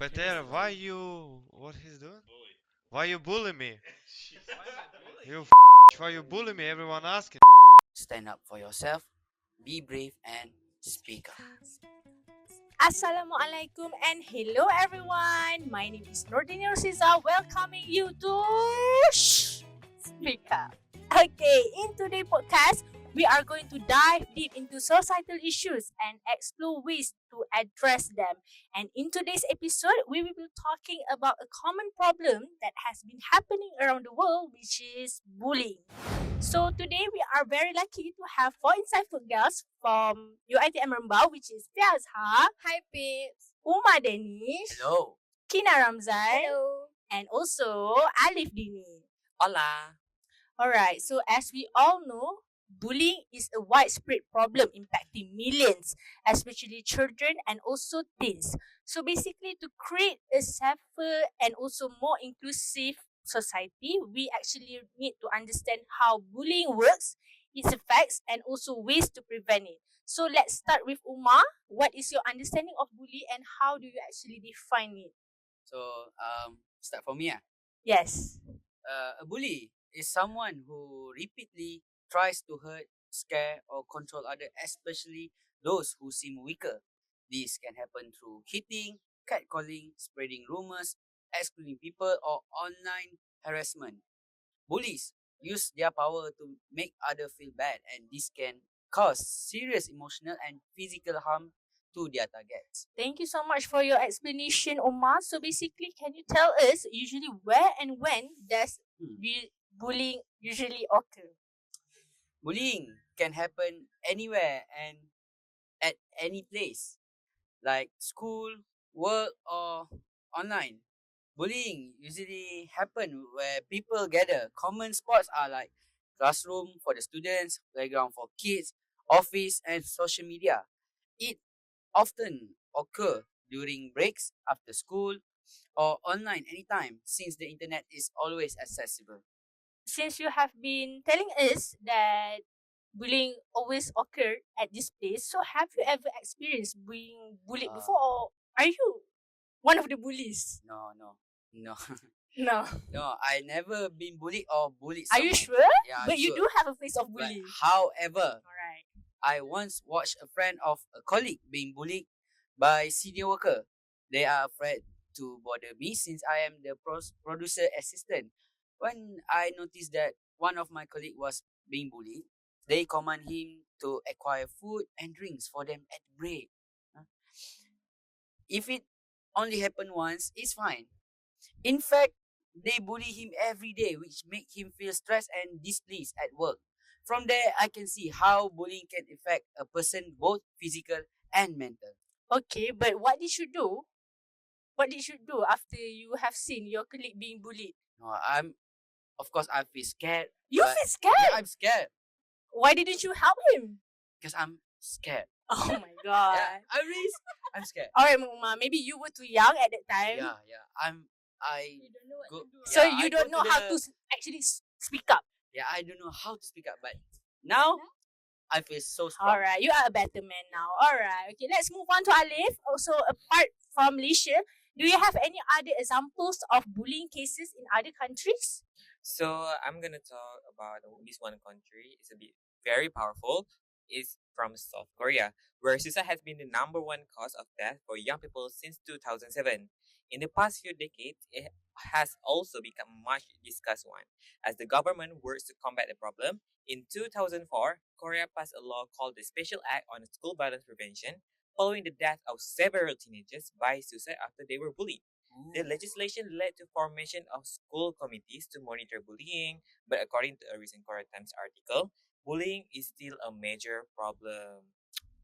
Peter, why you... What he's doing? Why you bully me? You why you bully me? Everyone asking. Stand up for yourself, be brave, and speak up. Assalamualaikum and hello everyone. My name is Nurdini welcoming you to Speak Up. Okay, in today's podcast, we are going to dive deep into societal issues and explore ways to address them. And in today's episode, we will be talking about a common problem that has been happening around the world, which is bullying. So today we are very lucky to have four insightful guests from UiTM Rembau, which is Fiazha, Hi, Pips. Umar Danish, Hello. Kina Ramzdan, Hello. and also Alif Diniy. Hola. Alright, so as we all know, bullying is a widespread problem impacting millions, especially children and also teens. So basically, to create a safer and also more inclusive society, we actually need to understand how bullying works, its effects, and also ways to prevent it. So let's start with Umar. What is your understanding of bullying and how do you actually define it? So, start for me. Yes. A bully is someone who repeatedly tries to hurt, scare, or control others, especially those who seem weaker. This can happen through hitting, catcalling, spreading rumors, excluding people, or online harassment. Bullies use their power to make others feel bad, and this can cause serious emotional and physical harm to their targets. Thank you so much for your explanation, Omar. So basically, can you tell us usually where and when does bullying usually occur? Bullying can happen anywhere and at any place, like school, work, or online. Bullying usually happen where people gather. Common spots are like classroom for the students, playground for kids, office, and social media. It often occur during breaks, after school, or online anytime since the internet is always accessible. Since you have been telling us that bullying always occur at this place, so have you ever experienced being bullied Uh, before, or are you one of the bullies? No, no, no, No. no. I never been bullied or bullied Are someone. you sure? Yeah, But I'm you sure. do have a face of But bully. however, Alright. I once watched a friend of a colleague being bullied by senior worker. They are afraid to bother me since I am the producer assistant. When I noticed that one of my colleagues was being bullied, they command him to acquire food and drinks for them at break. Huh? If it only happened once, it's fine. In fact, they bully him every day, which make him feel stressed and displeased at work. From there, I can see how bullying can affect a person both physical and mental. Okay, but what did you do? What did you do after you have seen your colleague being bullied? No, of course, I feel scared. You but- feel scared? Yeah, I'm scared Why didn't you help him? because I'm scared. Oh my god. Yeah, I'm scared. Alright, Muma, maybe you were too young at that time. Yeah. I You don't know what go. to do. So yeah, you I don't go know how to the- actually speak up. Yeah, I don't know how to speak up, but now I feel so strong. Alright, you are a better man now. Alright, okay, let's move on to Alif. Also, apart from Malaysia, do you have any other examples of bullying cases in other countries? So I'm gonna talk about this one country. It's a bit very powerful. It's from South Korea, where suicide has been the number one cause of death for young people since 2007. In the past few decades, it has also become a much discussed one. As the government works to combat the problem, in 2004, Korea passed a law called the Special Act on School Violence Prevention, following the death of several teenagers by suicide after they were bullied. The legislation led to formation of school committees to monitor bullying, but according to a recent Korea Times article, bullying is still a major problem.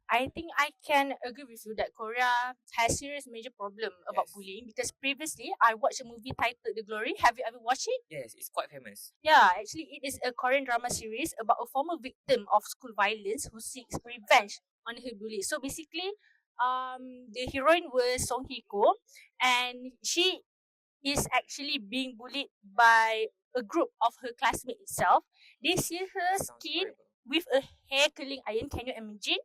I think I can agree with you that Korea has serious major problem about Yes. bullying because previously I watched a movie titled The Glory. Have you ever watched it? Yes, it's quite famous. Yeah, actually it is a Korean drama series about a former victim of school violence who seeks revenge on her bully. So basically, the heroine was Song Hye Kyo, and she is actually being bullied by a group of her classmates itself. They see her Sounds skin horrible. with a hair curling iron. Can you imagine?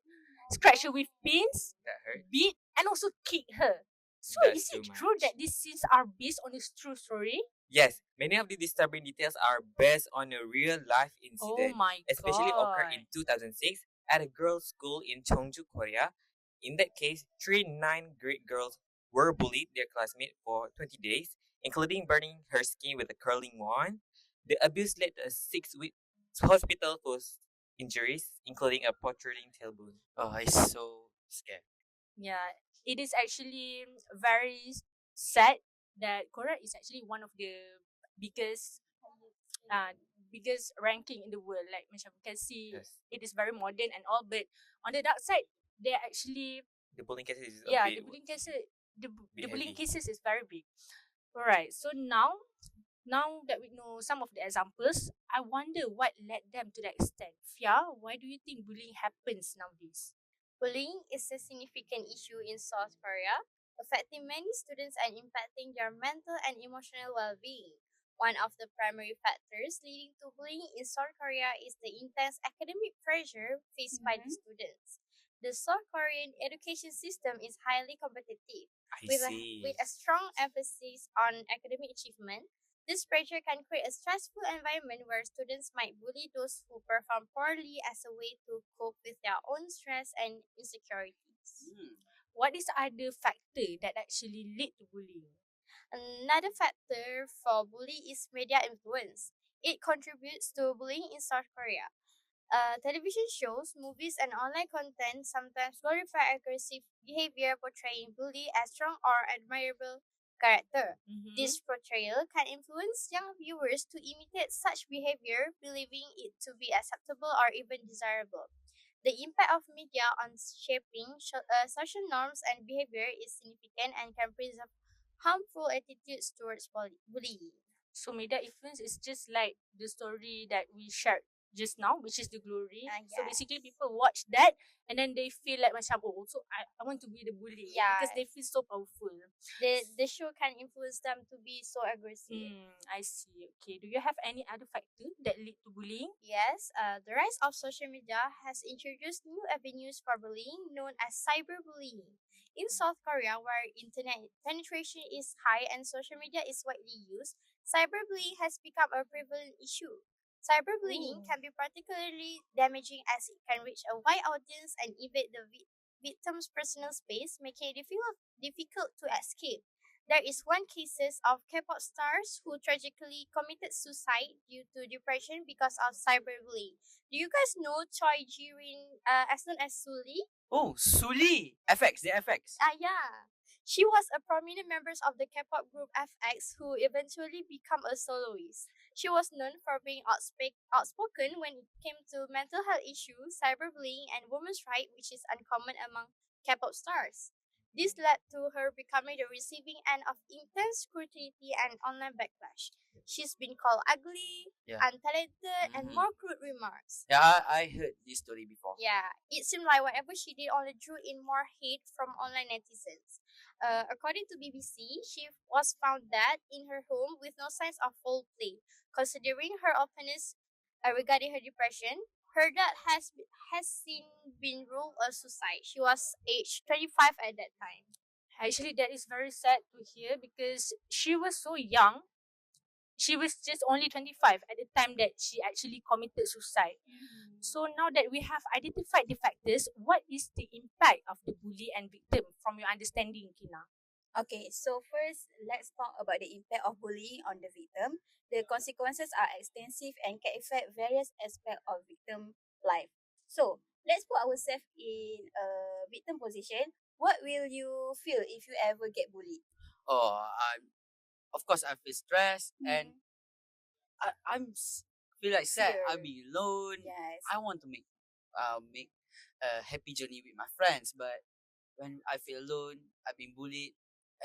Scratch her with pins, That hurt. beat, and also kick her. So That's is too it true much. that these scenes are based on a true story? Yes, many of the disturbing details are based on a real life Oh incident, my especially occurred god. in 2006 at a girls' school in Cheongju, Korea. In that case, three nine-grade girls were bullied their classmate for 20 days, including burning her skin with a curling wand. The abuse led to a 6-week hospital for injuries, including a protruding tailbone. Oh, it's so scared. Yeah, it is actually very sad that Korea is actually one of the biggest uh biggest ranking in the world. Like macam we can see Yes, it is very modern and all, but on the dark side, they actually the bullying cases is a yeah bit, the bit bullying heavy. cases is very big. Alright, so now that we know some of the examples, I wonder what led them to that extent. Fia, why do you think bullying happens nowadays? Bullying is a significant issue in South Korea, affecting many students and impacting their mental and emotional well being. One of the primary factors leading to bullying in South Korea is the intense academic pressure faced by the students. The South Korean education system is highly competitive, I with see. with a strong emphasis on academic achievement. This pressure can create a stressful environment where students might bully those who perform poorly as a way to cope with their own stress and insecurities. What is other factor that actually lead to bullying? Another factor for bullying is media influence. It contributes to bullying in South Korea. Television shows, movies, and online content sometimes glorify aggressive behavior, portraying bully as strong or admirable character. This portrayal can influence young viewers to imitate such behavior, believing it to be acceptable or even desirable. The impact of media on shaping social norms and behavior is significant and can preserve harmful attitudes towards bullying. So media influence is just like the story that we shared just now, which is the glory. So basically Yes. people watch that and then they feel like macam oh so I want to be the bully because they Yes. feel so powerful. The show can influence them to be so aggressive. I see. Okay. Do you have any other factor that lead to bullying? Yes, the rise of social media has introduced new avenues for bullying known as cyberbullying. In South Korea, where internet penetration is high and social media is widely used, cyberbullying has become a prevalent issue. Cyberbullying can be particularly damaging as it can reach a wide audience and invade the victim's personal space, making it difficult to escape. There is one cases of K-pop stars who tragically committed suicide due to depression because of cyberbullying. Do you guys know Choi Jirin, as known as Suli? Oh, Suli! FX, the FX. Yeah. She was a prominent member of the K-pop group FX who eventually became a soloist. She was known for being outspoken when it came to mental health issues, cyberbullying, and women's rights, which is uncommon among K-pop stars. This led to her becoming the receiving end of intense scrutiny and online backlash. She's been called ugly, Yeah. untalented, and Mhm. more crude remarks. Yeah, I heard this story before. Yeah, it seemed like whatever she did only drew in more hate from online netizens. According to BBC, she was found dead in her home with no signs of foul play. Considering her openness regarding her depression, her death has since been ruled a suicide. She was aged 25 at that time. Actually, that is very sad to hear because she was so young. She was just only 25 at the time that she actually committed suicide. So now that we have identified the factors, what is the impact of the bully and victim from your understanding, Kina? Okay, so first, let's talk about the impact of bullying on the victim. The consequences are extensive and can affect various aspects of victim life. So, let's put ourselves in a victim position. What will you feel if you ever get bullied? Oh, of course I feel stressed and feel like sad. Fear. I'm being alone. Yes. I want to make a happy journey with my friends, but when I feel alone, I've been bullied,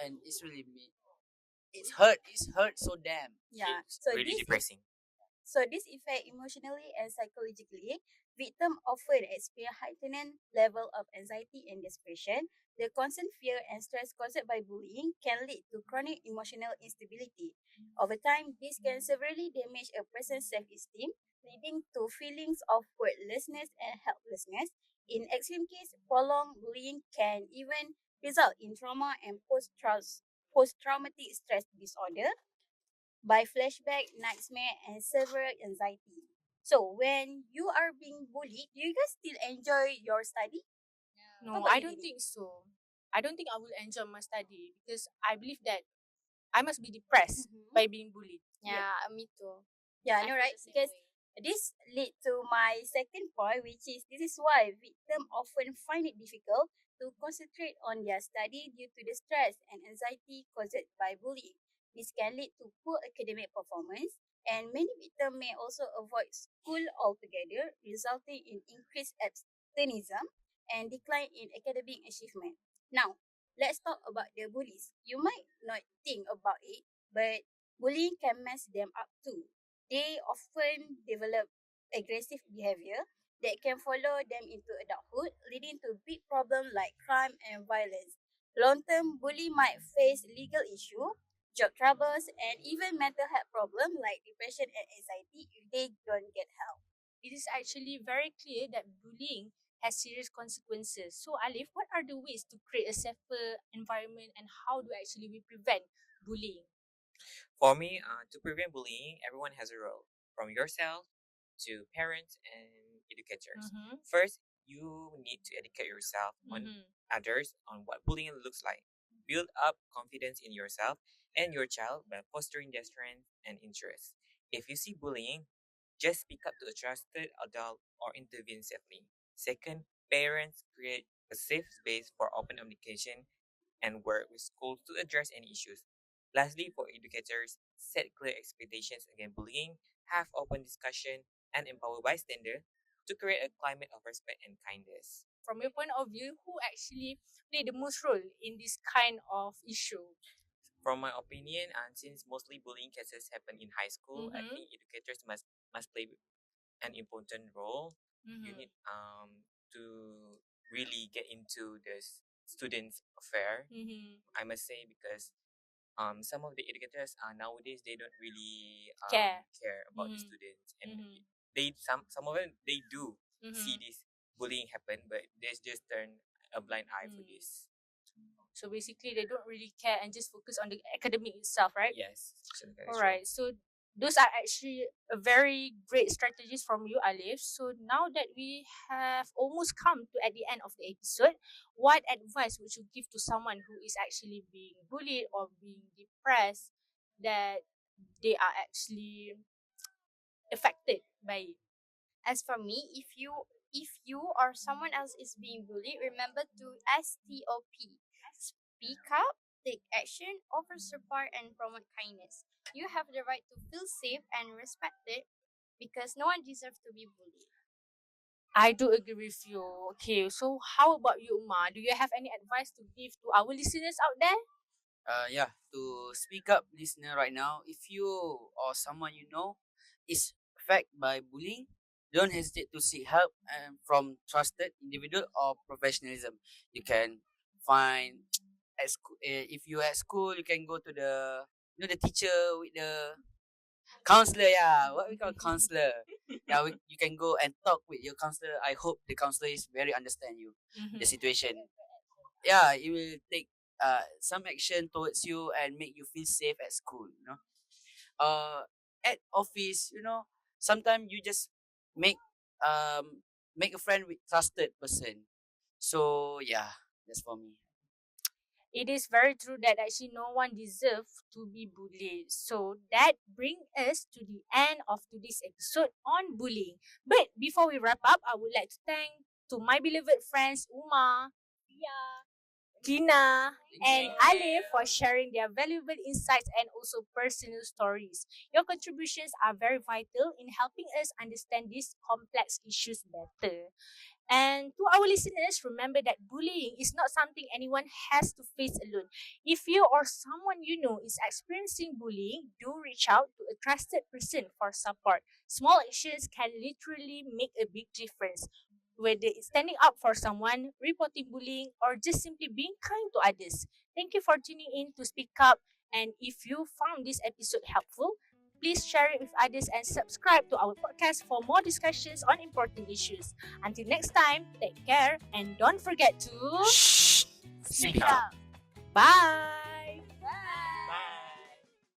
and it's really me. It's hurt. It's hurt so damn. Yeah. It's So really this depressing. So this affect emotionally and psychologically. Victims often experience heightened level of anxiety and depression. The constant fear and stress caused by bullying can lead to chronic emotional instability. Over time, this can severely damage a person's self-esteem, leading to feelings of worthlessness and helplessness. In extreme cases, prolonged bullying can even result in trauma and post-traumatic stress disorder, by flashback, nightmare, and severe anxiety. So, when you are being bullied, do you guys still enjoy your study? No, about I you, don't Dini? think so. I don't think I will enjoy my study because I believe that I must be depressed by being bullied. Yeah, me too. Yeah, I I know, feel right? the same Because way. this lead to my second point, which is this is why victims often find it difficult to concentrate on their study due to the stress and anxiety caused by bullying. This can lead to poor academic performance, and many victims may also avoid school altogether, resulting in increased absenteeism and decline in academic achievement. Now, let's talk about the bullies. You might not think about it, but bullying can mess them up too. They often develop aggressive behavior that can follow them into adulthood, leading to big problems like crime and violence. Long-term bully might face legal issue, job troubles, and even mental health problems like depression and anxiety if they don't get help. It is actually very clear that bullying has serious consequences. So, Alif, what are the ways to create a safer environment and how do actually we prevent bullying? For me, to prevent bullying, everyone has a role, from yourself to parents and educators. Mm-hmm. First, you need to educate yourself on others on what bullying looks like. Build up confidence in yourself and your child by fostering their strengths and interests. If you see bullying, just speak up to a trusted adult or intervene safely. Second, parents create a safe space for open communication and work with schools to address any issues. Lastly, for educators, set clear expectations against bullying, have open discussion, and empower bystanders to create a climate of respect and kindness. From your point of view, who actually play the most role in this kind of issue? From my opinion, and since mostly bullying cases happen in high school, I Mhm. think educators must play an important role. You Mhm. need to really get into the students' affair. Mhm. I must say, because some of the educators nowadays they don't really care about the Mhm. students, and Mhm. they some of them they do see Mhm. this bullying happen, but they just turn a blind eye for Mm. this. So basically, they don't really care and just focus on the academic itself, right? Yes, so that is All true. right. So those are actually a very great strategies from you, Alif. So now that we have almost come to at the end of the episode, what advice would you give to someone who is actually being bullied or being depressed that they are actually affected by it? As for me, if you or someone else is being bullied, remember to STOP. Speak up, take action, offer support, and promote kindness. You have the right to feel safe and respected because no one deserves to be bullied. I do agree with you. Okay, so how about you, Umar? Do you have any advice to give to our listeners out there? Yeah, to speak up, listener, right now, if you or someone you know is affected by bullying, don't hesitate to seek help and from trusted individual or professionalism. You can find at school. If you at school, you can go to the the teacher with the counselor. Yeah, what we call counselor. Yeah, you can go and talk with your counselor. I hope the counselor is very understand you the situation. Yeah, it will take some action towards you and make you feel safe at school. At office, sometimes you just make um make a friend with trusted person. So yeah, that's for me. It is very true that actually no one deserves to be bullied. So that brings us to the end of today's episode on bullying. But before we wrap up, I would like to thank to my beloved friends Uma, Kina, and Alif for sharing their valuable insights and also personal stories. Your contributions are very vital in helping us understand these complex issues better. And to our listeners, remember that bullying is not something anyone has to face alone. If you or someone you know is experiencing bullying, do reach out to a trusted person for support. Small actions can literally make a big difference. Whether it's standing up for someone, reporting bullying, or just simply being kind to others. Thank you for tuning in to Speak Up. And if you found this episode helpful, please share it with others and subscribe to our podcast for more discussions on important issues. Until next time, take care and don't forget to Shh. Speak up. Bye.